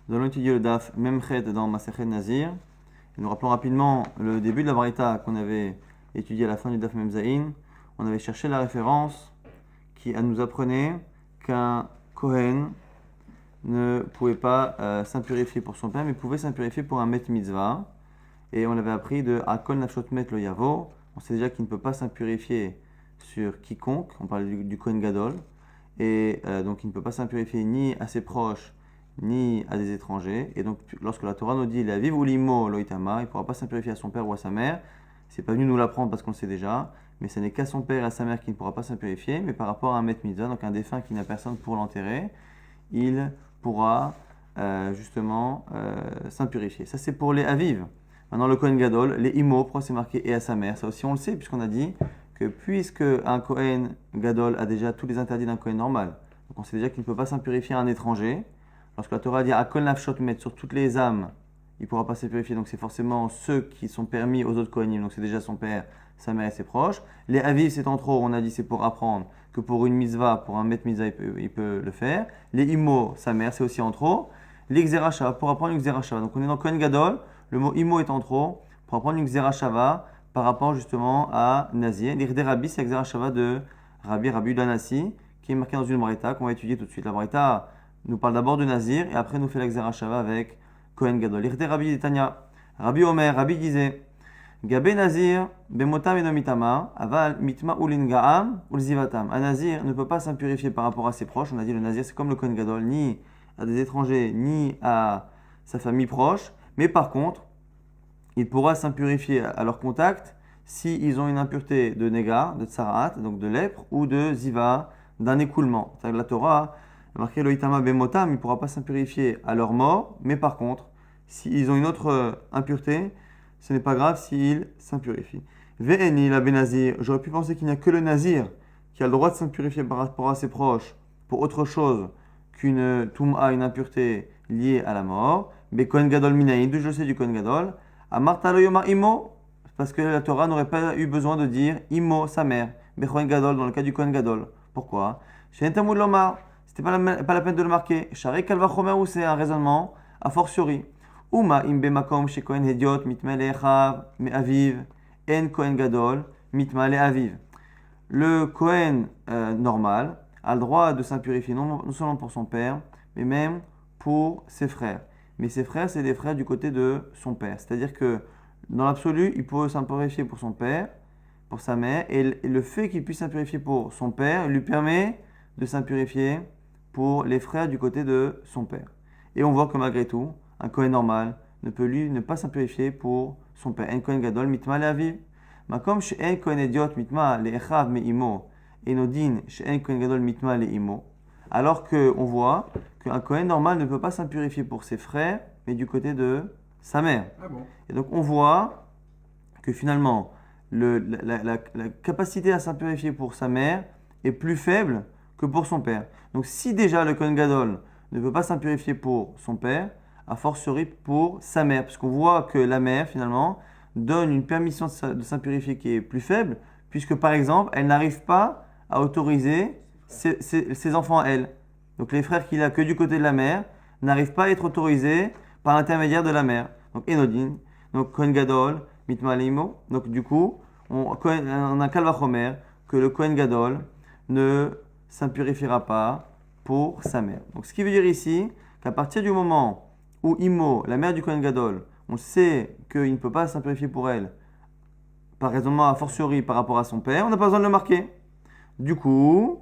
Nous allons étudier le Daf Memchet dans Masechet Nazir. Et nous rappelons rapidement le début de la Braïta qu'on avait étudié à la fin du Daf Memzaïn. On avait cherché la référence qui nous apprenait qu'un Kohen ne pouvait pas s'impurifier pour son père, mais pouvait s'impurifier pour un Met Mitzvah. Et on avait appris de Akol Nafshot Met Lo Yavo. On sait déjà qu'il ne peut pas s'impurifier sur quiconque. On parle du Kohen Gadol. Et donc il ne peut pas s'impurifier ni à ses proches, ni à des étrangers. Et donc, lorsque la Torah nous dit la vive ou l'imo loitama, il ne pourra pas s'impurifier à son père ou à sa mère. C'est pas venu nous l'apprendre parce qu'on le sait déjà, mais ce n'est qu'à son père et à sa mère qui ne pourra pas s'impurifier. Mais par rapport à un Met Mitzvah, donc un défunt qui n'a personne pour l'enterrer, il pourra s'impurifier. Ça, c'est pour les aviv. Maintenant, le Kohen Gadol, les imo, pourquoi c'est marqué et à sa mère? Ça aussi, on le sait, puisqu'on a dit que puisque un Kohen Gadol a déjà tous les interdits d'un Kohen normal, donc on sait déjà qu'il ne peut pas s'impurifier à un étranger. Lorsque la Torah dit Akol Nafshot Met sur toutes les âmes, il ne pourra pas se purifier. Donc c'est forcément ceux qui sont permis aux autres Kohanim. Donc c'est déjà son père, sa mère et ses proches. Les aviv, c'est en trop. On a dit c'est pour apprendre que pour une mitzvah, pour un met mitzvah, il peut le faire. Les imo, sa mère, c'est aussi en trop. Les xerashava, pour apprendre une xerashava. Donc on est dans Kohen Gadol. Le mot imo est en trop pour apprendre une xerashava par rapport justement à Nazir. L'irde Rabbi, c'est la xerashava de Rabbi Udanasi qui est marqué dans une braïta qu'on va étudier tout de suite. La braïta nous parle d'abord de Nazir et après nous fait la Xerashava avec Kohen Gadol. L'irte Rabbi Tanya, Rabbi Omer, Rabbi disait Gabé Nazir, Bemotam enomitama, Aval mitma ulingaam ulzivatam. Un Nazir ne peut pas s'impurifier par rapport à ses proches. On a dit le Nazir c'est comme le Kohen Gadol, ni à des étrangers, ni à sa famille proche. Mais par contre, il pourra s'impurifier à leur contact s'ils ont une impureté de Nega, de Tsarat, donc de lèpre, ou de Ziva, d'un écoulement. C'est-à-dire que la Torah marqué le Itama Bemotam, il ne pourra pas s'impurifier à leur mort, mais par contre, s'ils ont une autre impureté, ce n'est pas grave s'ils s'impurifient. Ve'eni la Benazir, j'aurais pu penser qu'il n'y a que le Nazir qui a le droit de s'impurifier par rapport à ses proches pour autre chose qu'une Toum'a, une impureté liée à la mort. Mais Kohen Gadol Minaïd, d'où je sais du Kohen Gadol, Amartalo Yoma Imo, parce que la Torah n'aurait pas eu besoin de dire Imo, sa mère, Kohen Gadol, dans le cas du Kohen Gadol. Pourquoi? Shenetamud Lomar. C'était pas la peine de le marquer. Charé Kalvachomer, ou c'est un raisonnement a fortiori. Uma imbe makom chez Kohen Hediot, mitmele echav, me aviv, en Kohen Gadol, mitmale aviv. Le Kohen normal a le droit de s'impurifier non seulement pour son père, mais même pour ses frères. Mais ses frères, c'est des frères du côté de son père. C'est-à-dire que dans l'absolu, il peut s'impurifier pour son père, pour sa mère, et le fait qu'il puisse s'impurifier pour son père lui permet de s'impurifier pour les frères du côté de son père. Et on voit que malgré tout, un Kohen normal ne peut lui ne pas s'impurifier pour son père. Un Kohen Gadol mitma le aviv. Makom she'en Kohen Hediot mitma le echav me imo. Enodin she'en Kohen Gadol mitma le imo. Alors qu'on voit qu'un Kohen normal ne peut pas s'impurifier pour ses frères, mais du côté de sa mère. Ah bon. Et donc on voit que finalement, la capacité à s'impurifier pour sa mère est plus faible que pour son père. Donc si déjà le Kohen Gadol ne peut pas s'impurifier pour son père, a fortiori pour sa mère, parce qu'on voit que la mère finalement donne une permission de s'impurifier qui est plus faible, puisque par exemple elle n'arrive pas à autoriser ses enfants à elle. Donc les frères qu'il a que du côté de la mère n'arrivent pas à être autorisés par l'intermédiaire de la mère. Donc Enodin, donc Kohen Gadol, Mitma Leimo. Donc du coup, on a Kalvachomer que le Kohen Gadol ne s'impurifiera pas pour sa mère. Donc ce qui veut dire ici qu'à partir du moment où Imo, la mère du Kohen Gadol, on sait qu'il ne peut pas s'impurifier pour elle, par raisonnement a fortiori par rapport à son père, on n'a pas besoin de le marquer. Du coup,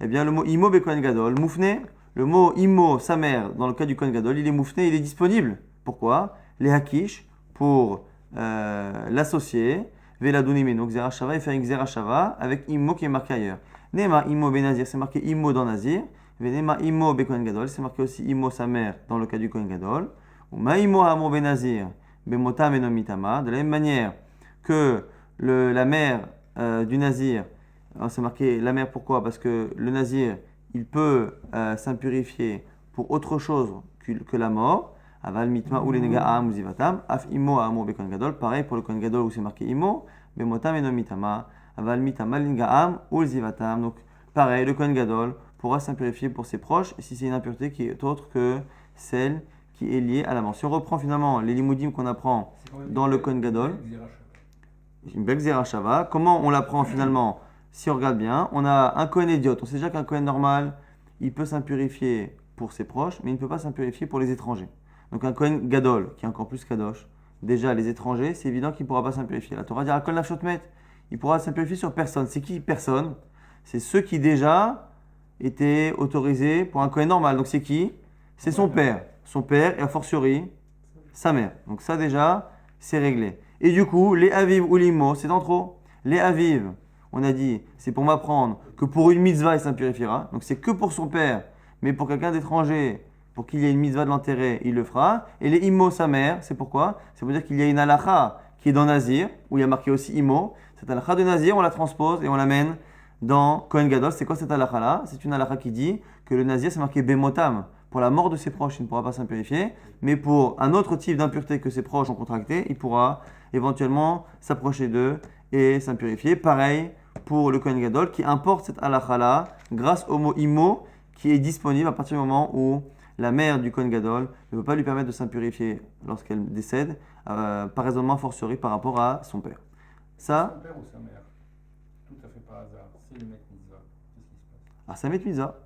eh bien le mot Imo be Kohen Gadol, moufné, le mot Imo, sa mère, dans le cas du Kohen Gadol, il est moufné, il est disponible. Pourquoi? Les hakish, pour l'associer, Veladunime, donc Zerachava, et faire une Zerachava avec Imo qui est marqué ailleurs. Nema Imo ben Nazir, c'est marqué Imo dans Nazir. Venema Imo be Kohen Gadol, c'est marqué aussi Imo sa mère dans le cas du Kohen Gadol. Ou Ma Imo Hamo ben Nazir, Bemotam enomitama. De la même manière que la mère du Nazir, c'est marqué la mère pourquoi? Parce que le Nazir, il peut s'impurifier pour autre chose que la mort. Aval mitma ou lenegaam zivatam. Af Imo Hamo be Kohen Gadol. Pareil pour le Kohen Gadol où c'est marqué Imo, Bemotam enomitama. Aval mitama lingaam ou zivatam. Donc pareil, le Kohen Gadol pourra s'impurifier pour ses proches si c'est une impureté qui est autre que celle qui est liée à la mort. Si on reprend finalement les limoudim qu'on apprend dans le Kohen Gadol, une belle Xéra Shava, comment on l'apprend finalement? Si on regarde bien, on a un Kohen idiot. On sait déjà qu'un Kohen normal, il peut s'impurifier pour ses proches, mais il ne peut pas s'impurifier pour les étrangers. Donc un Kohen Gadol, qui est encore plus Kadosh, déjà les étrangers, c'est évident qu'il ne pourra pas s'impurifier. La Torah dit à Kol Nafshot Met, il pourra s'impurifier sur personne. C'est qui personne? C'est ceux qui déjà étaient autorisés pour un Kohen normal. Donc c'est qui? C'est son père. Son père et a fortiori sa mère. Donc ça déjà, c'est réglé. Et du coup, les aviv ou l'imo, c'est dans trop. Les aviv, on a dit, c'est pour m'apprendre que pour une mitzvah, il s'impurifiera. Donc c'est que pour son père, mais pour quelqu'un d'étranger, pour qu'il y ait une mitzvah de l'enterrer, il le fera. Et les immo, sa mère, c'est pourquoi? C'est pour dire qu'il y a une halakha qui est dans Nazir, où il y a marqué aussi immo. Cette halakha de Nazir, on la transpose et on l'amène dans Kohen Gadol. C'est quoi cette halakha-là? C'est une halakha qui dit que le Nazir, c'est marqué bemotam. Pour la mort de ses proches, il ne pourra pas s'impurifier. Mais pour un autre type d'impureté que ses proches ont contracté, il pourra éventuellement s'approcher d'eux et s'impurifier. Pareil pour le Kohen Gadol qui importe cette halakha-là grâce au mot immo qui est disponible à partir du moment où la mère du Kohen Gadol ne peut pas lui permettre de s'impurifier lorsqu'elle décède, par raisonnement fortiori par rapport à son père. Ça, son père ou sa mère? Tout à fait par hasard. C'est le Met Mitzvah. Qu'est-ce qui se passe? ah, ça met mitzvah.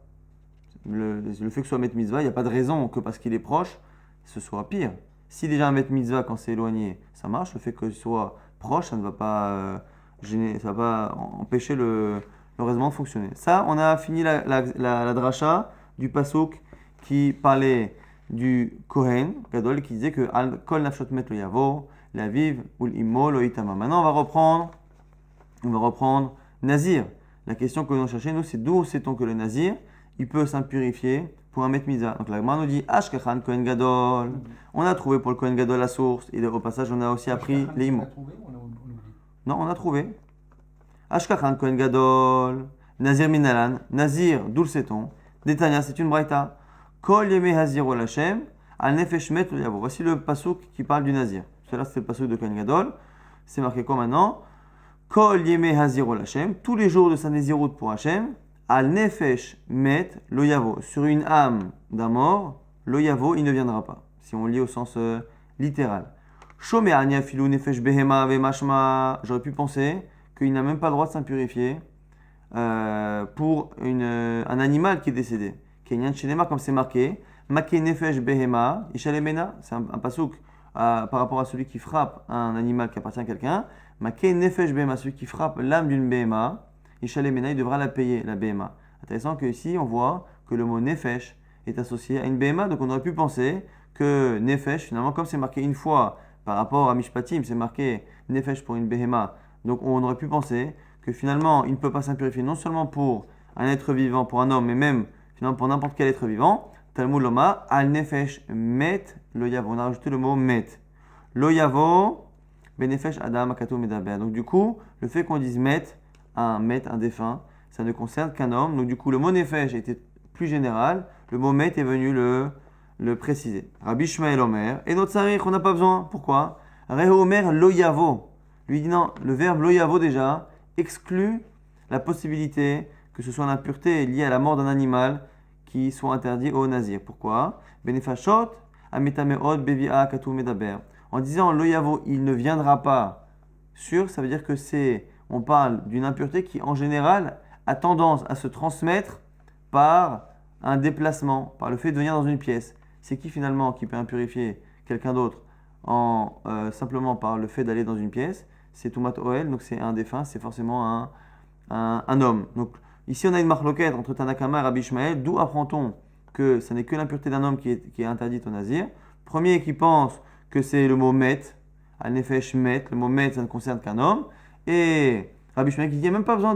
Le fait que ce soit Met Mitzvah, il n'y a pas de raison que parce qu'il est proche, ce soit pire. Si déjà un Met Mitzvah, quand c'est éloigné, ça marche, le fait que ce soit proche, ça ne va pas gêner, ça va pas empêcher le raisonnement de fonctionner. Ça, on a fini la dracha du pasuk qui parlait du Kohen Gadol qui disait que Al Kol Nafshot Met Lo Yavo, la vive ou l'immo lo itama. Maintenant, on va reprendre Nazir. La question que nous cherchons, nous, c'est d'où sait-on que le Nazir il peut s'impurifier pour un Met Mitzvah. Donc la Gemara nous dit Ashkachan Kohen Gadol. On a trouvé pour le Kohen Gadol la source. Et au passage, on a aussi appris les imos. Non, on a trouvé. Ashkachan Kohen Gadol. Nazir Minalan. Nazir, d'où le sait-on? Détania, c'est une braïta. Kol Yeme Hazir Ol Hashem. Al Nefesh Met Lo Yavo. Voici le pasuk qui parle du Nazir. Celui-là, c'est le pasuk de Kohen Gadol. C'est marqué quoi maintenant? Kol Yeme Hazir Ol Hashem. Tous les jours de sa Nézirut pour Hashem. Al nefesh met lo yavo. Sur une âme d'un mort, lo yavo, il ne viendra pas. Si on lit au sens littéral. Shomé anya filou nefesh behema ve mashma. J'aurais pu penser qu'il n'a même pas le droit de s'impurifier pour un animal qui est décédé. Kenyan shenema, comme c'est marqué. Make nefesh behema ishalemena. C'est un pasuk par rapport à celui qui frappe un animal qui appartient à quelqu'un. Make nefesh behema, celui qui frappe l'âme d'une behema. Ishalemena, il devra la payer, la BMA. Intéressant qu'ici, on voit que le mot Nefesh est associé à une BMA, donc on aurait pu penser que Nefesh, finalement, comme c'est marqué une fois par rapport à Mishpatim, c'est marqué Nefesh pour une BMA, donc on aurait pu penser que finalement, il ne peut pas s'impurifier non seulement pour un être vivant, pour un homme, mais même finalement pour n'importe quel être vivant. Talmud Loma, Al Nefesh Met Lo Yavo. On a rajouté le mot Met. Lo Yavo, Benefesh Adam Akato Medaber. Donc du coup, le fait qu'on dise Met, un défunt, ça ne concerne qu'un homme. Donc du coup, le mot nefesh était plus général. Le mot met est venu le préciser. Rabbi Shmuel Omer. Et notre sarich, on n'a pas besoin. Pourquoi? Reho Omer lo yavo. Lui dit non, le verbe lo yavo déjà exclut la possibilité que ce soit l'impureté liée à la mort d'un animal qui soit interdit au nazir. Pourquoi? Benefashot ametameot bevia katu medaber. En disant lo yavo, il ne viendra pas sûr, ça veut dire que on parle d'une impureté qui, en général, a tendance à se transmettre par un déplacement, par le fait de venir dans une pièce. C'est qui finalement qui peut impurifier quelqu'un d'autre simplement par le fait d'aller dans une pièce? C'est Toumat Oel, donc c'est un défunt, c'est forcément un homme. Donc ici on a une marloquette entre Tanakama et Rabbi Ishmael, d'où apprend-on que ce n'est que l'impureté d'un homme qui est interdite au nazir. Premier qui pense que c'est le mot met, al nefesh met, le mot met ça ne concerne qu'un homme. Et Rabbi Shmuel qui dit, il n'y a même pas besoin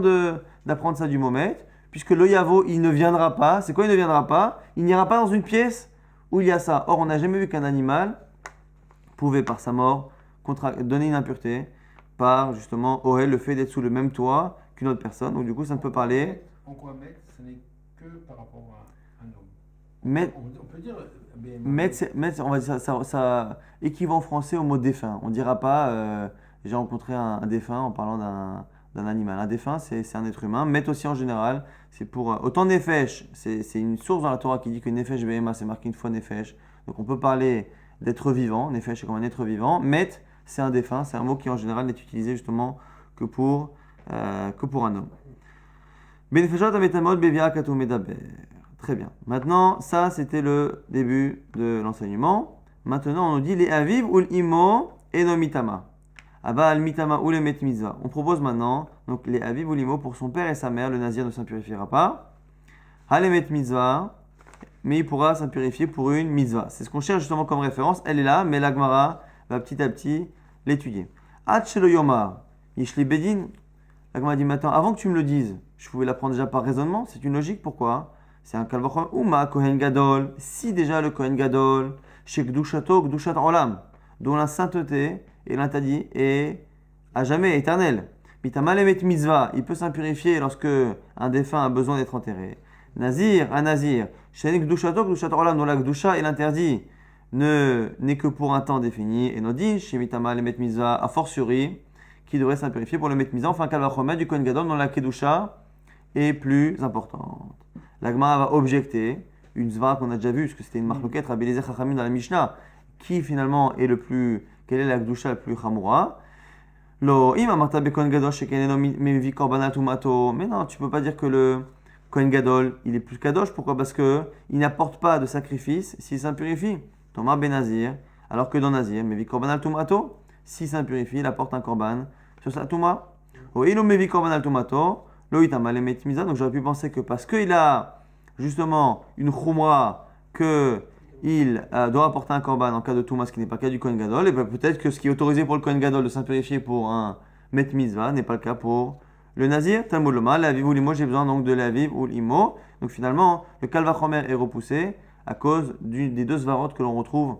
d'apprendre ça du Momet, puisque le Yavo, il ne viendra pas. C'est quoi, il ne viendra pas? Il n'ira pas dans une pièce où il y a ça. Or, on n'a jamais vu qu'un animal pouvait, par sa mort, donner une impureté par, justement, le fait d'être sous le même toit qu'une autre personne. Donc, du coup, ça ne peut parler. En quoi mettre, ce n'est que par rapport à un homme. Met, on peut dire met, on va dire ça équivaut en français au mot défunt. On ne dira pas j'ai rencontré un défunt en parlant d'un animal. Un défunt, c'est un être humain. Met aussi en général, c'est pour. Autant Nefesh, c'est une source dans la Torah qui dit que Nefesh Behema, c'est marqué une fois Nefesh. Donc on peut parler d'être vivant. Nefesh, c'est comme un être vivant. Met, c'est un défunt. C'est un mot qui en général n'est utilisé justement que pour un homme. Benefeshot ametamot bevia katou medaber. Très bien. Maintenant, ça, c'était le début de l'enseignement. Maintenant, on nous dit les aviv ou l'imo et no mitama. Abal mitama ou le met mitzvah. On propose maintenant donc les aviv ou l'imo pour son père et sa mère. Le nazir ne s'impurifiera pas. Hale met mitzvah, mais il pourra s'impurifier pour une mitzvah. C'est ce qu'on cherche justement comme référence. Elle est là, mais la Gemara va petit à petit l'étudier. Ad shelo yomar yishli bedin. La Gemara dit maintenant, avant que tu me le dises, je pouvais l'apprendre déjà par raisonnement. C'est une logique. Pourquoi? C'est un kalvachom. Uma kohen gadol. Si déjà le kohen gadol, chez gdushato gdushat olam, dont la sainteté et l'interdit est à jamais éternel. Mitama lemet mitzvah. Il peut s'impurifier lorsque un défunt a besoin d'être enterré. Nazir, un nazir. Chez gdushato gdushat olam, dont la gdusha et l'interdit n'est que pour un temps défini. Et nodin chez mitama lemet mitzvah a fortiori qui devrait s'impurifier pour le met mitzvah. Enfin, kalvachom du kohen gadol dont la kedusha est plus importante. La Gemara va objecter une zvara qu'on a déjà vue, parce que c'était une marloquette, Rabbi Eliezer Chachamim dans la Mishnah, qui finalement est quelle est la kedusha la plus chamoura. Lo im amarta be kohen gadol shekeneno mevi korbanat tumato. Mais non, tu peux pas dire que le kohen gadol il est plus kadosh. Pourquoi? Parce que il n'apporte pas de sacrifice s'il s'impurifie. Thomas ben Nazir, alors que dans Nazir, mevi korbanat tumato, s'il s'impurifie, il apporte un korban sur sa touma. O ilo mevi korbanat tumato. Donc j'aurais pu penser que parce qu'il a justement une khumra qu'il doit apporter un korban en cas de touma, ce qui n'est pas le cas du kohen gadol, et bien peut-être que ce qui est autorisé pour le kohen gadol de s'impurifier pour un met mitzvah n'est pas le cas pour le nazir. Talmud loma, l'aviv ou l'imo, j'ai besoin donc de l'aviv ou l'imo. Donc finalement, le kalvachomer est repoussé à cause des deux svarot que l'on retrouve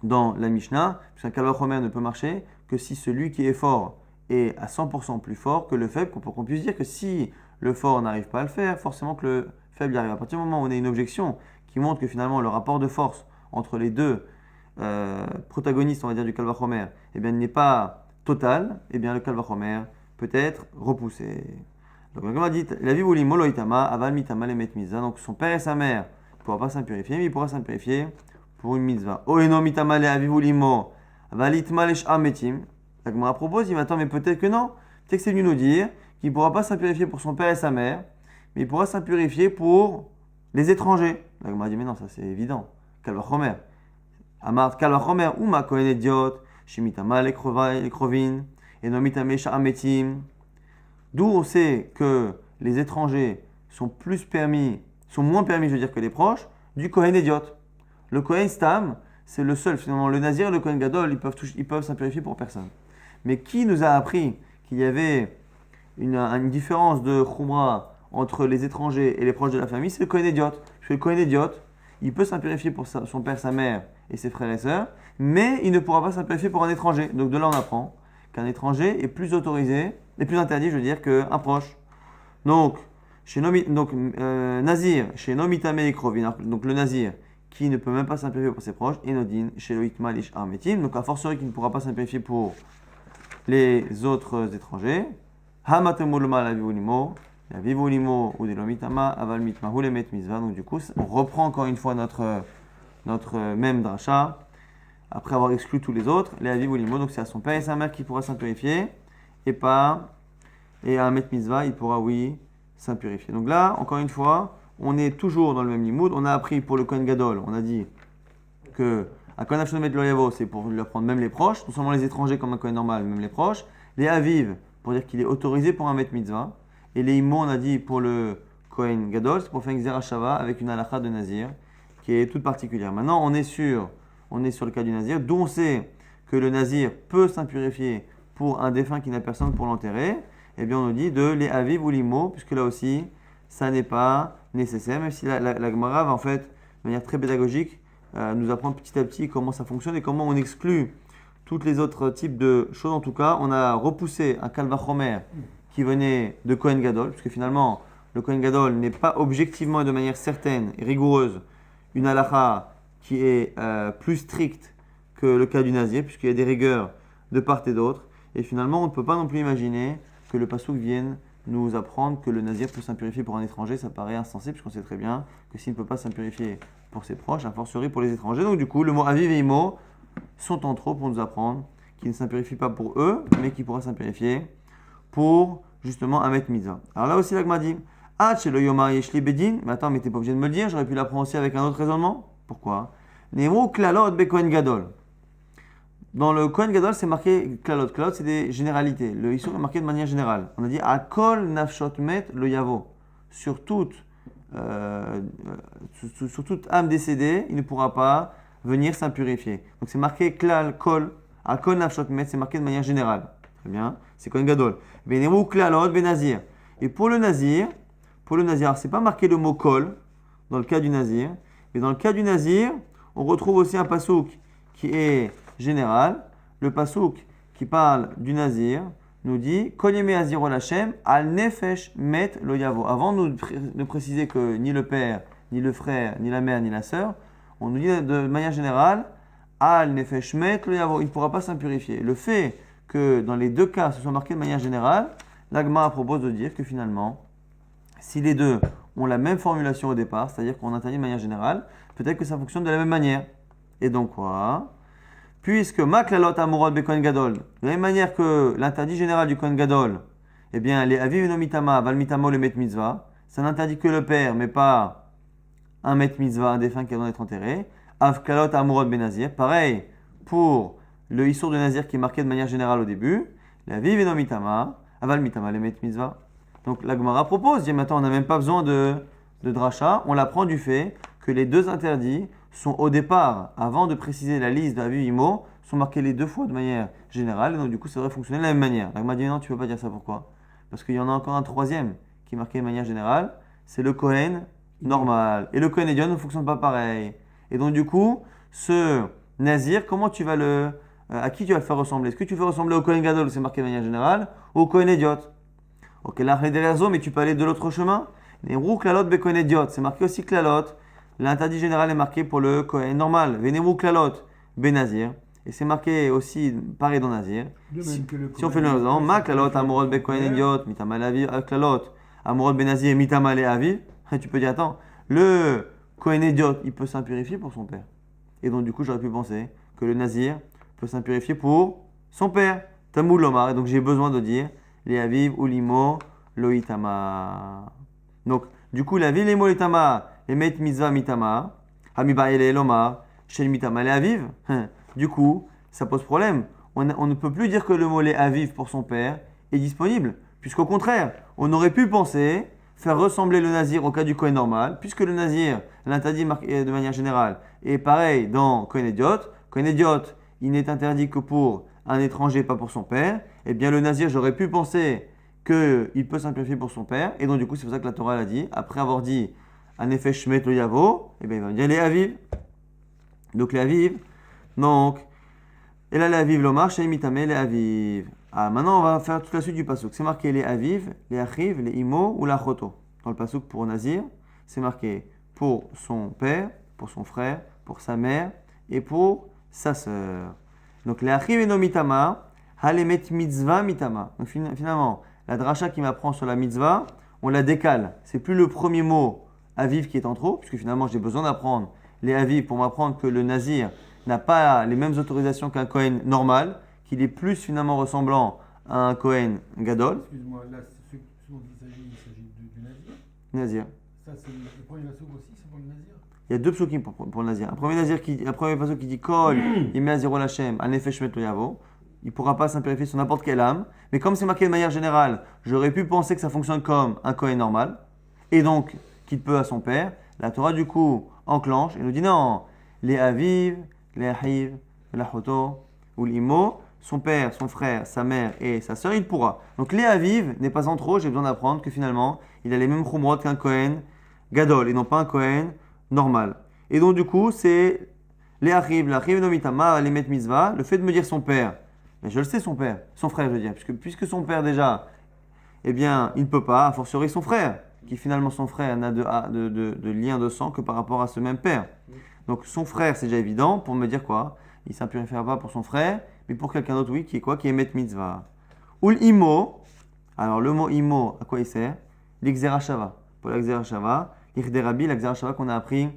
dans la Mishnah, puisqu'un kalvachomer ne peut marcher que si celui qui est fort est à 100% plus fort que le faible, pour qu'on puisse dire que si le fort n'arrive pas à le faire, forcément que le faible y arrive. À partir du moment où on a une objection qui montre que finalement le rapport de force entre les deux protagonistes, on va dire, du kalvachomer, eh bien, n'est pas total, eh bien le kalvachomer peut être repoussé. Donc comme on a dit, la vie ou l'imolo itama, aval mitama le met mitzvah. Donc son père et sa mère ne pourront pas s'impurifier, mais il pourra s'impurifier pour une mitzvah. O eno mitama le aviv ou l'imo, aval itma le sh'am metim. La Gemara propose, il dit attends, mais peut-être que non. Peut-être que c'est venu nous dire qu'il ne pourra pas s'impurifier pour son père et sa mère, mais il pourra s'impurifier pour les étrangers. La Gemara dit mais non, ça c'est évident. Kalvachomer. Amart kalvachomer ou ma kohen idiot, shimitama lekrovin, et nomitame sha'ametim. D'où on sait que les étrangers sont moins permis, je veux dire, que les proches, du kohen idiot. Le kohen stam, c'est le seul, finalement, le nazir et le kohen gadol, ils peuvent s'impurifier pour personne. Mais qui nous a appris qu'il y avait une différence de khumra entre les étrangers et les proches de la famille? C'est le kohen idiot. Parce que le kohen idiot, il peut s'impurifier pour son père, sa mère et ses frères et sœurs, mais il ne pourra pas s'impurifier pour un étranger. Donc de là, on apprend qu'un étranger est plus autorisé, est plus interdit, je veux dire, qu'un proche. Donc, nazir, chez Nomitame et Krovin, donc le nazir, qui ne peut même pas s'impurifier pour ses proches, et Nodin, chez Loïtma Lish Armetim, donc a fortiori qui ne pourra pas s'impurifier pour les autres étrangers. Hamatemulma la vivulimo, la vivulimo ou de lomitama, aval mitma ou les met mitzvah. Donc du coup, on reprend encore une fois notre même dracha, après avoir exclu tous les autres, les vivulimo, donc c'est à son père et sa mère qui pourra s'impurifier, et à un met mitzvah, il pourra, oui, s'impurifier. Donc là, encore une fois, on est toujours dans le même limoud. On a appris pour le kohen gadol, on a dit que à kohen afshomet loyavo, c'est pour lui apprendre même les proches, non seulement les étrangers comme un kohen normal, même les proches. Les aviv, pour dire qu'il est autorisé pour un met mitzvah. Et les imo, on a dit pour le kohen gadol, c'est pour faire une xerashava avec une halakha de nazir, qui est toute particulière. Maintenant, on est sur le cas du nazir, d'où on sait que le nazir peut s'impurifier pour un défunt qui n'a personne pour l'enterrer. Eh bien, on nous dit de les aviv ou l'imo, puisque là aussi, ça n'est pas nécessaire, même si la Gemara va en fait, de manière très pédagogique, nous apprendre petit à petit comment ça fonctionne et comment on exclut tous les autres types de choses. En tout cas, on a repoussé un kalvachomer qui venait de Kohen Gadol, puisque finalement, le Kohen Gadol n'est pas objectivement et de manière certaine et rigoureuse une halakha qui est plus stricte que le cas du nazir, puisqu'il y a des rigueurs de part et d'autre. Et finalement, on ne peut pas non plus imaginer que le passouk vienne nous apprendre que le nazir peut s'impurifier pour un étranger. Ça paraît insensé, puisqu'on sait très bien que s'il ne peut pas s'impurifier pour ses proches, a fortiori pour les étrangers. Donc du coup, le mot aviv et imo sont en trop pour nous apprendre qu'il ne s'impurifie pas pour eux, mais qu'il pourra s'impurifier pour justement un maître mitzvah. Alors là aussi, l'agma dit ah, chez le yomar yeshli bedin. Mais attends, mais t'es pas obligé de me le dire, j'aurais pu l'apprendre aussi avec un autre raisonnement. Pourquoi? Nemo klalot be kohen gadol. Dans le kohen gadol, c'est marqué klalot. Klalot, c'est des généralités. Le issur est marqué de manière générale. On a dit akol nafshot met lo yavo. Sur toute âme décédée, il ne pourra pas venir s'impurifier. Donc c'est marqué klal kol. Akol nafshot met, c'est marqué de manière générale. Très bien, c'est kohen gadol. Benemu klalot be nazir. Et pour le nazir, alors c'est pas marqué le mot kol dans le cas du nazir, mais dans le cas du nazir, on retrouve aussi un pasouk qui est général. Le pasouk qui parle du nazir nous dit Kol yemei aziro l'Hashem al nefesh met lo yavo. Avant de préciser que ni le père, ni le frère, ni la mère, ni la sœur, on nous dit de manière générale al nefesh met lo yavo. Il ne pourra pas s'impurifier. Le fait que dans les deux cas ce soit marqué de manière générale, l'Agma propose de dire que finalement, si les deux ont la même formulation au départ, c'est-à-dire qu'on interdit de manière générale, peut-être que ça fonctionne de la même manière. Et donc quoi? Puisque maklalot amurot be kohen gadol, de la même manière que l'interdit général du kohen gadol, eh bien les aviv no mitama, val mitamo le met mitzvah, ça n'interdit que le père, mais pas un met mitzvah, un défunt qui a besoin d'être enterré. Avkalot amurot be nazir, pareil pour le issour de nazir qui est marqué de manière générale au début, les aviv no mitama, aval mitama le met mitzvah. Donc la Gemara propose, dit maintenant on n'a même pas besoin de dracha, on l'apprend du fait que les deux interdits sont au départ, avant de préciser la liste d'Aviv Imo, sont marqués les deux fois de manière générale, et donc du coup ça devrait fonctionner de la même manière. La Gemara dit non, tu ne peux pas dire ça, pourquoi? Parce qu'il y en a encore un troisième qui est marqué de manière générale, c'est le Kohen normal. Et le Kohen Edion ne fonctionne pas pareil. Et donc du coup, ce Nazir, comment tu vas à qui tu vas le faire ressembler? Est-ce que tu fais ressembler au Kohen Gadol, c'est marqué de manière générale, ou au Kohen Ediot? Ok, là, mais tu peux aller de l'autre chemin. Les roues klalot be kohen idiot, c'est marqué aussi klalot. L'interdit général est marqué pour le kohen normal. Venez-vous klalot be nazir. Et c'est marqué aussi pareil dans nazir. Si on fait le raison, ma klalot amorot be kohen idiot, mitamal aviv, klalot amorot be nazir, mitamal aviv. Tu peux dire, attends, le kohen idiot, il peut s'impurifier pour son père. Et donc, du coup, j'aurais pu penser que le nazir peut s'impurifier pour son père. Tamoul lomar. Et donc, j'ai besoin de dire les aviv ou limo loitama. Donc, du coup, la vie les loitama, les met mitzvah mitama, hamiba ele loma, shel mitama les aviv. Du coup, ça pose problème. On ne peut plus dire que le mot les aviv pour son père est disponible, puisqu'au contraire, on aurait pu penser faire ressembler le nazir au cas du Kohen normal, puisque le nazir, l'interdit de manière générale, est pareil dans Kohen Idiot. Kohen Idiot, il n'est interdit que pour un étranger, pas pour son père. Eh bien, le nazir, j'aurais pu penser qu'il peut s'impurifier pour son père. Et donc, du coup, c'est pour ça que la Torah l'a dit. Après avoir dit un effet shmet lo yavo, eh bien, il va dire les aviv. Donc, les aviv. Donc, et là, les aviv lomar, shay mitame, les aviv. Ah, maintenant, on va faire toute la suite du pasouk. C'est marqué les aviv, les achiv, les imo ou la choto. Dans le pasouk pour nazir, c'est marqué pour son père, pour son frère, pour sa mère et pour sa sœur. Donc, les achiv et no mitama, halemet mitzvah mitama. Donc, finalement, la dracha qui m'apprend sur la mitzvah, on la décale. C'est plus le premier mot aviv qui est en trop, puisque finalement, j'ai besoin d'apprendre les aviv pour m'apprendre que le nazir n'a pas les mêmes autorisations qu'un Kohen normal, qu'il est plus finalement ressemblant à un Kohen gadol. Excuse-moi, là, ce dont il s'agit du nazir. Nazir. Ça, c'est le premier pasouk aussi, c'est pour le nazir. Il y a deux psukim pour le nazir. Un premier pasouk qui dit Kol yemei aziro l'Hashem al nefesh met lo yavo. Il ne pourra pas s'impurifier sur n'importe quelle âme. Mais comme c'est marqué de manière générale, j'aurais pu penser que ça fonctionne comme un Kohen normal, et donc qu'il peut à son père. La Torah, du coup, enclenche et nous dit non, les aviv, les ahiv, la choto ou l'imo, son père, son frère, sa mère et sa sœur, il pourra. Donc les aviv n'est pas en trop, j'ai besoin d'apprendre que finalement, il a les mêmes chumrot qu'un Kohen gadol, et non pas un Kohen normal. Et donc, du coup, c'est les ahiv no mitama, les met mitzvah, le fait de me dire son père. Mais je le sais, son père, son frère, je veux dire, puisque son père déjà, eh bien, il ne peut pas, a fortiori son frère, qui finalement son frère n'a de lien de sang que par rapport à ce même père. Donc son frère, c'est déjà évident, pour me dire quoi? Il ne s'impurifiera pas pour son frère, mais pour quelqu'un d'autre, oui, qui est quoi? Qui est met mitzvah. Ou l'imo, Alors le mot imo, à quoi il sert? L'Ixerashava. Pour l'Ixerashava, l'Irderabi, l'Ixerashava qu'on a appris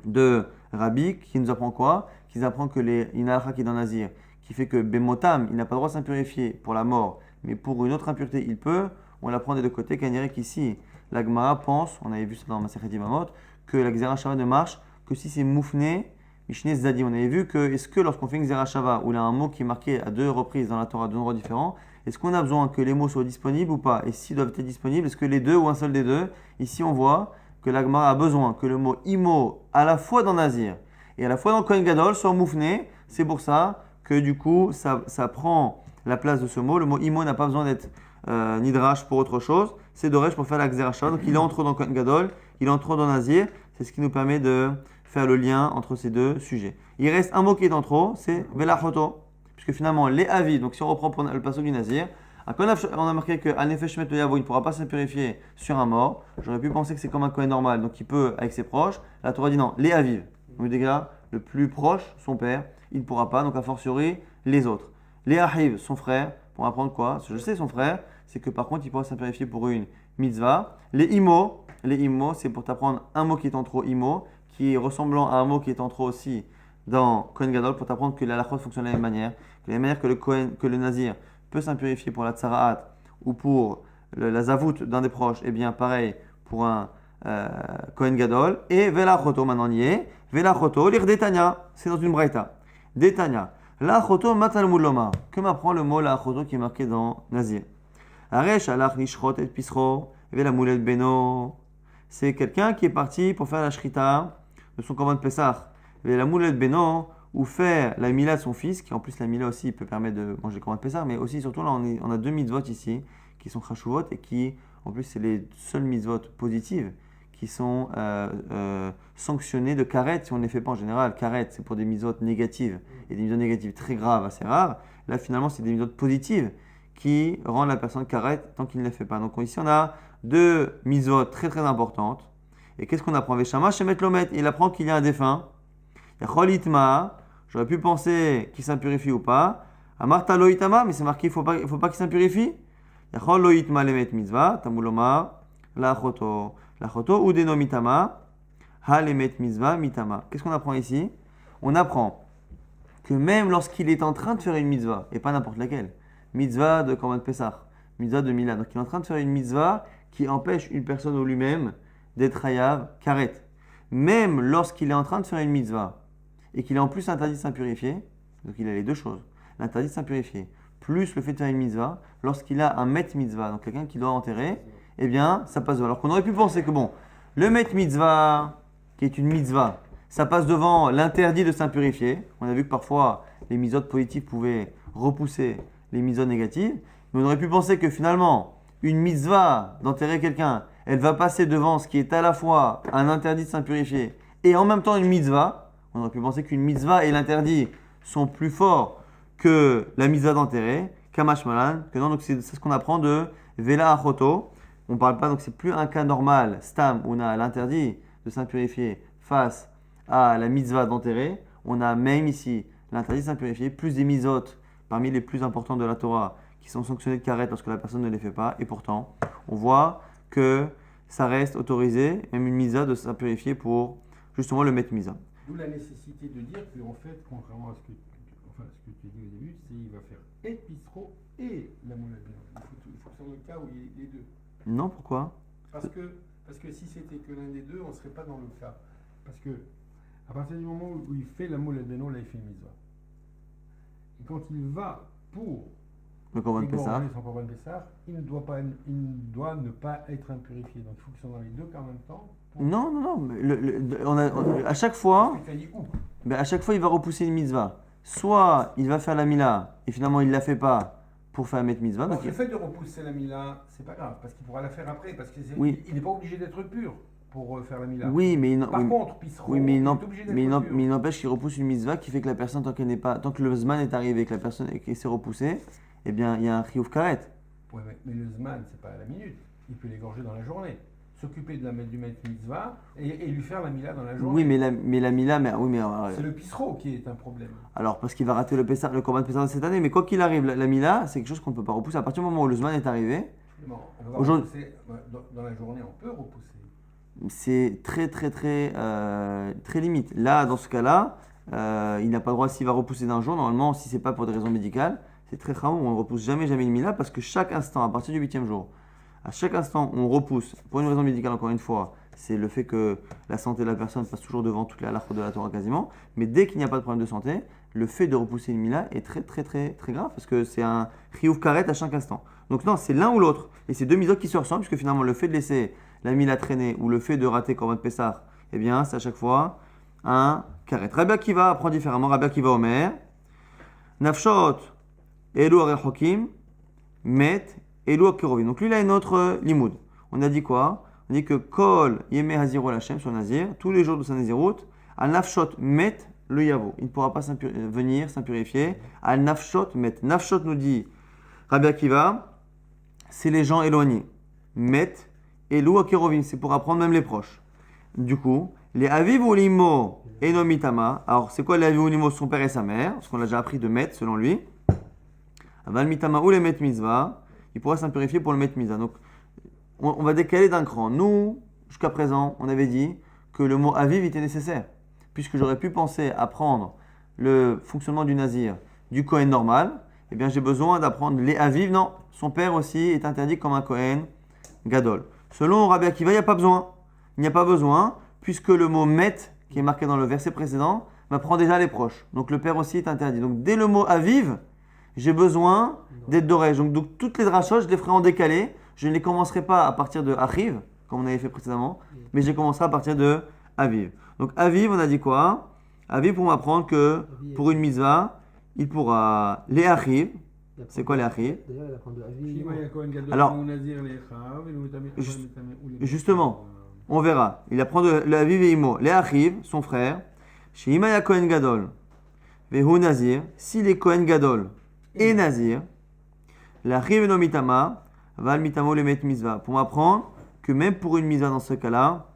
de Rabbi, qui nous apprend quoi? Qui nous apprend que une halakha qui est dans Nazir, qui fait que Bemotam, il n'a pas le droit de s'impurifier pour la mort, mais pour une autre impureté, il peut. On l'apprend des deux côtés, qu'on dirait qu'ici, la Gemara pense, on avait vu ça dans Masechet Yevamot, que la Xerashava ne marche que si c'est moufné, Mishne Zadi. On avait vu que, est-ce que lorsqu'on fait une Xerashava, où il y a un mot qui est marqué à deux reprises dans la Torah, deux endroits différents, est-ce qu'on a besoin que les mots soient disponibles ou pas? Et s'ils doivent être disponibles, est-ce que les deux ou un seul des deux? Ici, on voit que la Gemara a besoin que le mot imo, à la fois dans Nazir et à la fois dans Kohen Gadol, soit moufné. C'est pour ça que du coup, ça prend la place de ce mot. Le mot imo n'a pas besoin d'être nidrash pour autre chose. C'est doresh pour faire la Xerashava. Donc il entre dans Kohen Gadol, il entre dans Nazir. C'est ce qui nous permet de faire le lien entre ces deux sujets. Il reste un mot qui est en trop, c'est velachoto. Puisque finalement, les avis, donc si on reprend pour le passage du Nazir, on a marqué que Anefesh Met Yavo, il ne pourra pas se purifier sur un mort. J'aurais pu penser que c'est comme un Kohen normal, donc il peut avec ses proches. La Torah dit non, les aviv. Donc des gars, le plus proche, son père, il ne pourra pas, donc a fortiori les autres. Les ahiv, son frère, pour apprendre quoi? Je sais son frère, c'est que par contre il pourra se purifier pour une mitzvah. Les imo, c'est pour t'apprendre un mot qui est en trop imo, qui est ressemblant à un mot qui est en trop aussi dans Kohen Gadol, pour t'apprendre que la halachot fonctionne de la même manière, que la même manière que le Nazir peut s'impurifier pour la tsaraat ou pour la zavout d'un des proches, et bien pareil pour un Kohen Gadol. Et velachoto maintenant y est. Velachoto, lire Detanya, c'est dans une braïta. Detanya, lachoto matalmud loma. Que m'apprend le mot lachoto qui est marqué dans Nazir? Aresh alach nishrot et pisro, velamoulet beno. C'est quelqu'un qui est parti pour faire la shrita de son korban Pesach. Velamoulet beno, ou faire la mila de son fils, qui en plus la mila aussi peut permettre de manger le korban Pesach, mais aussi surtout là on a deux mitzvot ici qui sont chashuvot et qui en plus c'est les seules mitzvot positives qui sont sanctionnées de karet si on ne les fait pas en général. Karet c'est pour des mitzvot négatives et des mitzvot négatives très graves, assez rares. Là finalement c'est des mitzvot positives qui rendent la personne karet tant qu'il ne les fait pas. Donc ici on a deux mitzvot très très importantes. Et qu'est-ce qu'on apprend? Veshama shemet lomet, il apprend qu'il y a un défunt. Yacholitma, j'aurais pu penser qu'il s'impurifie ou pas. Amarta loitama, mais c'est marqué, il faut pas qu'il s'impurifie. Yachol loitma lemet mitzvah, tamuloma, lachoto. Lachoto ou denomitama, ha lemet mitzvah mitama. Qu'est-ce qu'on apprend ici? On apprend que même lorsqu'il est en train de faire une mitzvah, et pas n'importe laquelle, mitzvah de Korban Pesach, mitzvah de Mila, donc il est en train de faire une mitzvah qui empêche une personne ou lui-même d'être hayav karet. Même lorsqu'il est en train de faire une mitzvah, et qu'il est en plus interdit de s'impurifier, donc il a les deux choses, l'interdit de s'impurifier, plus le fait de faire une mitzvah, lorsqu'il a un met mitzvah, donc quelqu'un qui doit enterrer, eh bien ça passe devant. Alors qu'on aurait pu penser que bon, le met mitzvah, qui est une mitzvah, ça passe devant l'interdit de s'impurifier. On a vu que parfois les mitzvot positives pouvaient repousser les mitzvot négatives, mais on aurait pu penser que finalement, une mitzvah d'enterrer quelqu'un, elle va passer devant ce qui est à la fois un interdit de s'impurifier et en même temps une mitzvah. On aurait pu penser qu'une mitzvah et l'interdit sont plus forts que la mitzvah d'enterrer, kamash malan, que non, donc c'est ce qu'on apprend de vela achoto. On ne parle pas, donc c'est plus un cas normal, stam, où on a l'interdit de s'impurifier face à la mitzvah d'enterrer. On a même ici l'interdit de s'impurifier, plus des mitzvot parmi les plus importants de la Torah qui sont sanctionnés de karet lorsque la personne ne les fait pas. Et pourtant, on voit que ça reste autorisé, même une mitzvah, de s'impurifier pour justement le mettre mitzvah. D'où la nécessité de dire qu'en fait, contrairement à ce que tu dis au début, c'est il va faire et Pisro et la moulade. Il faut que ce soit le cas où il y ait les deux. Non, pourquoi? Parce que si c'était que l'un des deux, on ne serait pas dans le cas. Parce que à partir du moment où il fait la moulade Beno, là il fait une mitzvah. Et quand il va pour le Korban Pesach, son Korban Pesach, il doit ne pas être impurifié. Donc il faut qu'ils soient dans les deux cas en même temps. Non. Mais à chaque fois, il va repousser une mitzvah. Soit il va faire la mila et finalement il ne la fait pas pour faire mettre mitzvah. Donc le fait de repousser la mila, c'est pas grave parce qu'il pourra la faire après parce qu'il n'est pas obligé d'être pur pour faire la mila. Oui, mais par contre, Pisro, il est obligé d'être pur. Mais il n'empêche qu'il repousse une mitzvah qui fait que la personne tant que le zman est arrivé, que la personne s'est repoussée, eh bien il y a un chiyuv karet. Ouais, mais le zman c'est pas à la minute. Il peut l'égorger dans la journée. s'occuper du maître mitzvah et lui faire la mila dans la journée. Oui, mais la Mila, C'est le pissereau qui est un problème. alors parce qu'il va rater le Corban Pessah de cette année, mais quoi qu'il arrive, la Mila, c'est quelque chose qu'on ne peut pas repousser. À partir du moment où le Zman est arrivé, Bon, on va Aujourd'hui- repousser. Dans la journée, on peut repousser. c'est très très limite. Là, dans ce cas-là, il n'a pas le droit s'il va repousser d'un jour. Normalement, si c'est pas pour des raisons médicales, c'est très rare. On ne repousse jamais une Mila parce que chaque instant, à partir du 8e jour, à chaque instant, on repousse pour une raison médicale. Encore une fois, c'est le fait que la santé de la personne passe toujours devant toutes les halachot de la Torah quasiment. Mais dès qu'il n'y a pas de problème de santé, le fait de repousser une Mila est très grave parce que c'est un chiyuv karet à chaque instant. Donc non, c'est l'un ou l'autre. Et c'est deux mitzvot qui se ressemblent puisque finalement le fait de laisser la Mila traîner ou le fait de rater Korban Pessah, eh bien c'est à chaque fois un karet. Rabbi Akiva apprend différemment. Rabbi Akiva Omer, Nafshot Elu Arechokim Met Elu Akerovim. Donc lui il a une autre limoud. On a dit quoi? On dit que Kol Yeme Haziro Lachem sur Nazir, tous les jours de sa Nazirut, Al Nafshot Met le Yavo. Il ne pourra pas venir s'impurifier. Al Nafshot Met. Nafshot nous dit Rabbi Akiva, c'est les gens éloignés. Met, Elou Akerovim, c'est pour apprendre même les proches. Du coup, les Aviv ou Limo et Nomitama. Alors, c'est quoi les Aviv ou Limo? Son père et sa mère, ce qu'on a déjà appris de Met, selon lui. Aval Mitama ou les Met Mitzvah, il pourra s'impurifier pour le Met Mitzvah. Donc, on va décaler d'un cran. Nous, jusqu'à présent, on avait dit que le mot Aviv était nécessaire, puisque j'aurais pu penser apprendre le fonctionnement du Nazir du Kohen normal. Eh bien, j'ai besoin d'apprendre les Aviv. Non, son père aussi est interdit comme un Kohen Gadol. Selon Rabbi Akiva, il n'y a pas besoin. Il n'y a pas besoin, puisque le mot Met, qui est marqué dans le verset précédent, m'apprend déjà les proches. Donc, le père aussi est interdit. Donc, dès le mot Aviv, j'ai besoin d'être d'oreille. Donc, toutes les drachot, je les ferai en décalé. Je ne les commencerai pas à partir de Achiv, comme on avait fait précédemment, mais je les commencerai à partir de Aviv. Donc, Aviv, on a dit quoi? Aviv pour m'apprendre que pour une mitzvah, il pourra les Achiv. C'est quoi les Achiv? D'ailleurs, il apprend de Aviv. Shima Yakohen Gadol Alors, ou Nazir les Chav, et le Mitame Juste- Mitame ou les justement. On verra. Il apprend de l'Aviv et Imo. Les Achiv, son frère, chez Imaya Kohen Gadol, Vehu Nazir, s'il est Kohen Gadol et Nazir, l'Achiv et Nomitama, Val Mitamo le Met Mitzvah. Pour m'apprendre que même pour une mitzvah dans ce cas-là,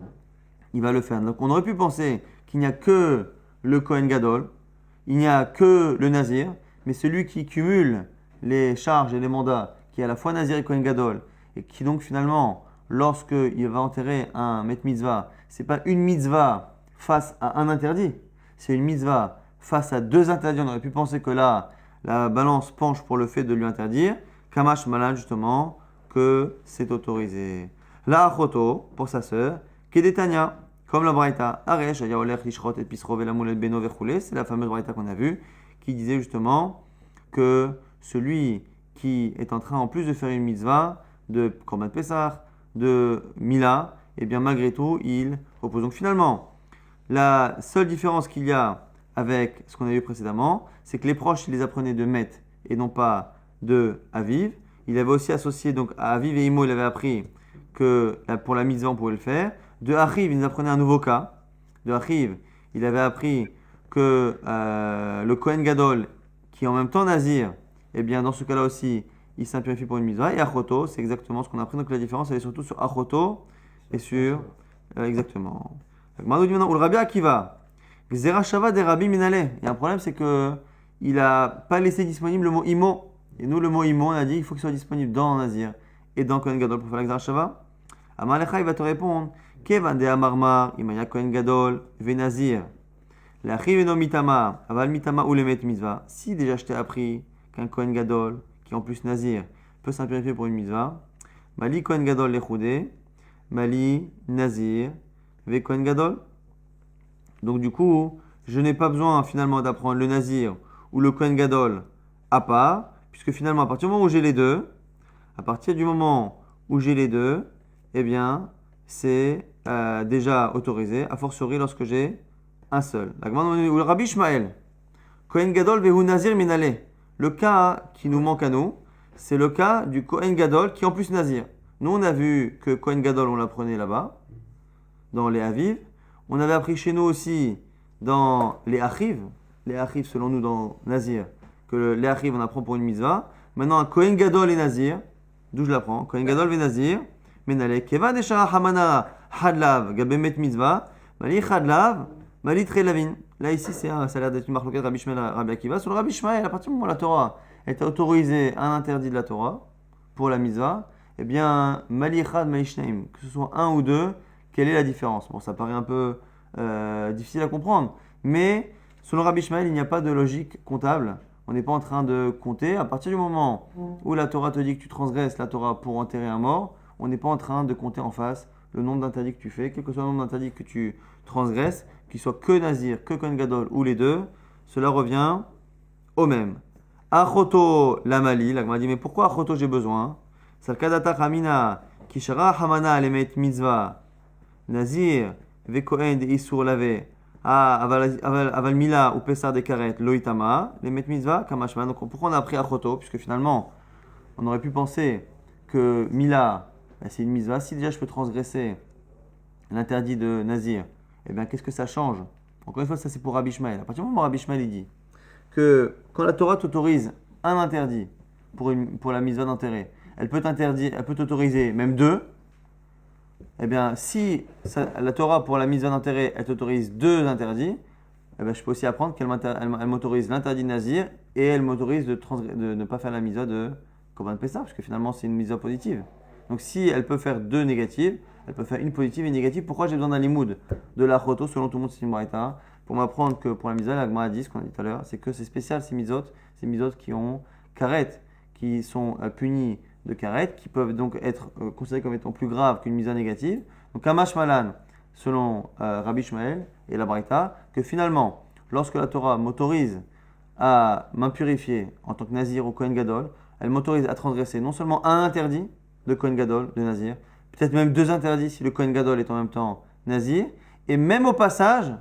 il va le faire. Donc on aurait pu penser qu'il n'y a que le Kohen Gadol, il n'y a que le Nazir, mais celui qui cumule les charges et les mandats, qui est à la fois Nazir et Kohen Gadol, et qui donc finalement, lorsqu'il va enterrer un Met Mitzvah, c'est pas une mitzvah face à un interdit, c'est une mitzvah face à deux interdits. On aurait pu penser que là, la balance penche pour le fait de lui interdire. Kamash Malan, justement, que c'est autorisé. La Achoto, pour sa sœur, Kedetania, comme la Braïta, Aresh, Ayaoler, Lishrot, et Pisro, Velamulet, Beno, Verchoulé, c'est la fameuse Braïta qu'on a vue, qui disait justement que celui qui est en train, en plus de faire une mitzvah, de Korban Pessah, de Mila, et bien malgré tout, il repose. Donc finalement, la seule différence qu'il y a avec ce qu'on a vu précédemment, c'est que les proches, il les apprenait de Met et non pas de Aviv. Il avait aussi associé donc à Aviv et Imo, il avait appris que pour la mitzvah, on pouvait le faire. De Achiv, il nous apprenait un nouveau cas. De Achiv, il avait appris que le Kohen Gadol, qui est en même temps Nazir, eh bien dans ce cas-là aussi, il s'impurifie pour une mitzvah. Et Achoto, c'est exactement ce qu'on a appris. Donc la différence, elle est surtout sur Achoto et sur... exactement. Maintenant, le Rabbi Akiva, Gzera Shava des Rabbi Minale. Il y a un problème, c'est qu'il n'a pas laissé disponible le mot Imo. Et nous, le mot Imo, on a dit qu'il faut qu'il soit disponible dans Nazir et dans Kohen Gadol pour faire la Gzera Shava. Amalecha, il va te répondre Kevan de Amarmar, Imaya Kohen Gadol, Venazir. L'achiv eno mitama, aval mitama ou le met mitzvah. Si déjà je t'ai appris qu'un Kohen Gadol, qui est en plus Nazir, peut s'impurifier pour une mitzvah, Mali Kohen Gadol lechoudé, Mali Nazir, ve Kohen Gadol. Donc du coup, je n'ai pas besoin finalement d'apprendre le Nazir ou le Kohen Gadol à part, puisque finalement à partir du moment où j'ai les deux, eh bien c'est déjà autorisé, a fortiori lorsque j'ai un seul. Le Rabbi Ishmael, Kohen Gadol vehu Nazir minale. Le cas qui nous manque à nous, c'est le cas du Kohen Gadol qui est en plus Nazir. Nous on a vu que Kohen Gadol on l'apprenait là-bas, dans les Aviv. On avait appris chez nous aussi dans les Achiv selon nous dans Nazir, que les Achiv on apprend pour une mitzvah. Maintenant un Kohen Gadol et Nazir, d'où je l'apprends, Kohen Gadol et Nazir, Menale. Keva deshara hamana hadlav gabemet mitzvah. Mali hadlav, mali trelavin. Là, ici, ça a l'air d'être une marque de Rabbi Ishmael à Rabbi Akiva. Sur le Rabbi Ishmael, à partir du moment où la Torah est autorisée un interdit de la Torah pour la mitzvah, eh bien, mali echad, mali shneim, que ce soit un ou deux, quelle est la différence? Bon, ça paraît un peu difficile à comprendre, mais selon Rabbi Ishmael, il n'y a pas de logique comptable. On n'est pas en train de compter. À partir du moment où la Torah te dit que tu transgresses la Torah pour enterrer un mort, on n'est pas en train de compter en face le nombre d'interdits que tu fais, quel que soit le nombre d'interdits que tu transgresses, qu'il soit que Nazir, que Kohen Gadol ou les deux, cela revient au même. Achoto lamali, la Gemara dit mais pourquoi Achoto j'ai besoin? Salkadata Hamina, Kishara Hamana Alemet Mitzvah, Nazir, Vekohen de Isur Lave, Aval Mila ou Pessar de Karet, Loitama, Lemet Mitzvah, Kamashman. Donc pourquoi on a appris Achoto? Puisque finalement, on aurait pu penser que Mila, c'est une mitzvah. Si déjà je peux transgresser l'interdit de Nazir, eh bien qu'est-ce que ça change? Encore une fois, ça c'est pour Rabbi Ishmael. À partir du moment où Rabbi Ishmael il dit que quand la Torah t'autorise un interdit pour la mitzvah d'enterrer, elle peut t'autoriser même deux. Eh bien, si la Torah pour la mitzvah d'enterrer, elle t'autorise deux interdits, eh bien, je peux aussi apprendre qu'elle m'autorise l'interdit de Nazir et elle m'autorise de ne pas faire la mitzvah de Korban Pessah, parce que finalement c'est une mitzvah positive. Donc si elle peut faire deux négatives, elle peut faire une positive et une négative. Pourquoi j'ai besoin d'un limoud de la Choto? Selon tout le monde, c'est une braïta. Pour m'apprendre que pour la mitzvah, la Gemara a dit, ce qu'on a dit tout à l'heure, c'est que c'est spécial ces mitzvot qui ont karet, qui sont punis de karet, qui peuvent donc être considérés comme étant plus graves qu'une mitzvah négative. Donc Kamash Malan, selon Rabbi Ishmael et la braïta, que finalement, lorsque la Torah m'autorise à m'impurifier en tant que Nazir ou Kohen Gadol, elle m'autorise à transgresser non seulement un interdit de Kohen Gadol, de Nazir, peut-être même deux interdits si le Kohen Gadol est en même temps Nazir, et même au passage,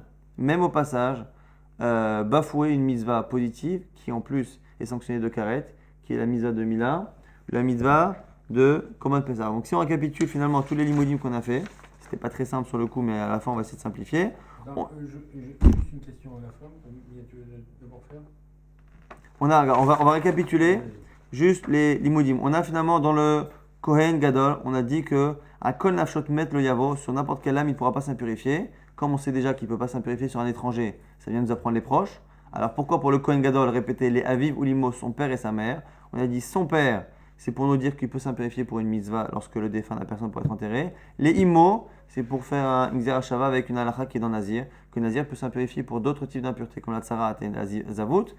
bafouer une mitzvah positive qui en plus est sanctionnée de karet, qui est la mitzvah de Mila, la mitzvah de Korban Pessah. Donc si on récapitule finalement tous les limodim qu'on a fait, c'était pas très simple sur le coup, mais à la fin on va essayer de simplifier. Juste une question à la fin, tu veux d'abord faire? On va récapituler juste les limodim. On a finalement dans le Kohen Gadol, on a dit que à Kol Nafshot Met Lo Yavo, sur n'importe quelle âme, il ne pourra pas s'impurifier. Comme on sait déjà qu'il ne peut pas s'impurifier sur un étranger, ça vient nous apprendre les proches. Alors pourquoi pour le Kohen Gadol répéter les Aviv ou l'Imo, son père et sa mère? On a dit son père, c'est pour nous dire qu'il peut s'impurifier pour une mitzvah lorsque le défunt de la personne pourrait être enterré. Les Imo, c'est pour faire un Xer Shava avec une halakha qui est dans Nazir, que Nazir peut s'impurifier pour d'autres types d'impuretés comme la Tsarat et la Zavut.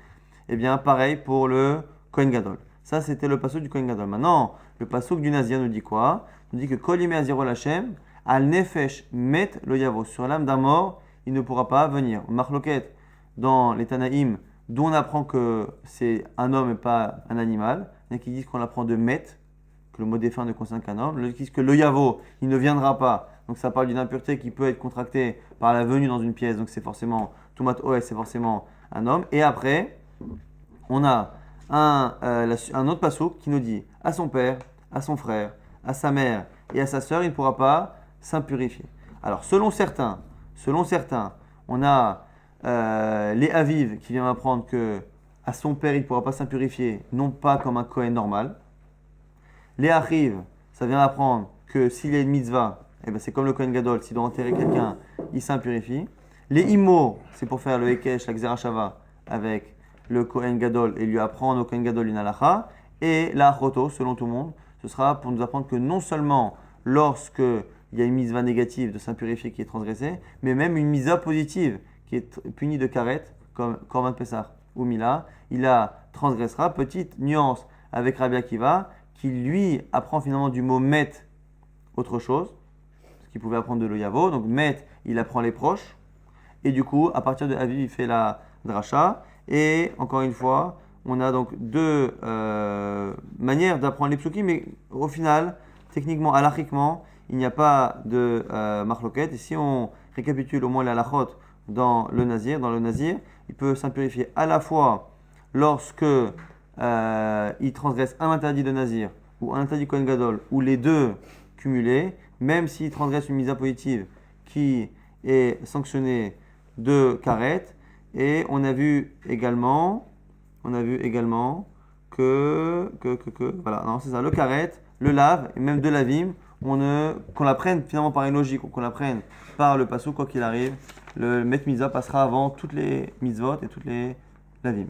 Et bien pareil pour le Kohen Gadol. Ça c'était le passouk du Kohen Gadol. Maintenant, le passouk du Nazir nous dit quoi? Il nous dit que Kol Yimei Aziro Lachem, Al Nefesh Met Lo Yavo. Sur l'âme d'un mort, il ne pourra pas venir. Marloquette dans les Tanaïm, d'où on apprend que c'est un homme et pas un animal. Il y en a qui disent qu'on apprend de Met, que le mot défunt ne concerne qu'un homme. L'autre qui disent que Lo Yavo, il ne viendra pas. Donc ça parle d'une impureté qui peut être contractée par la venue dans une pièce. Donc c'est forcément, Tumat Oes, c'est forcément un homme. Et après, on a un autre passouk qui nous dit à son père, à son frère, à sa mère et à sa sœur, il ne pourra pas s'impurifier. Alors selon certains, on a les Aviv qui viennent m'apprendre que à son père il ne pourra pas s'impurifier, non pas comme un Kohen normal. Les Achiv, ça vient apprendre que s'il y a une mitzvah, eh ben c'est comme le Kohen Gadol, s'il doit enterrer quelqu'un, il s'impurifie. Les Imo, c'est pour faire le Hekesh, la Xer Shava avec le Kohen Gadol et lui apprendre au Kohen Gadol une halakha. Et la Achoto, selon tout le monde, ce sera pour nous apprendre que non seulement lorsque il y a une mitzvah négative de s'impurifier qui est transgressée, mais même une mitzvah positive qui est punie de karet, comme Korban Pessah ou Mila, il la transgressera. Petite nuance avec Rabbi Akiva, qui lui apprend finalement du mot met autre chose, ce qu'il pouvait apprendre de l'Oyavo. Donc met, il apprend les proches, et du coup, à partir de Aviv, il fait la dracha. Et encore une fois, on a donc deux manières d'apprendre les psukim, mais au final, techniquement, halachiquement, il n'y a pas de marloquette. Et si on récapitule au moins la halachot dans le Nazir, il peut s'impurifier à la fois lorsque il transgresse un interdit de Nazir ou un interdit Kohen Gadol, ou les deux cumulés, même s'il transgresse une mitzvah positive qui est sanctionnée de karet. Et on a vu également que voilà, non, c'est ça, le karet, le lave et même de lavim, qu'on la prenne finalement par une logique ou qu'on la prenne par le passou, quoi qu'il arrive, le Met Mitzvah passera avant toutes les mitzvot et toutes les lavim.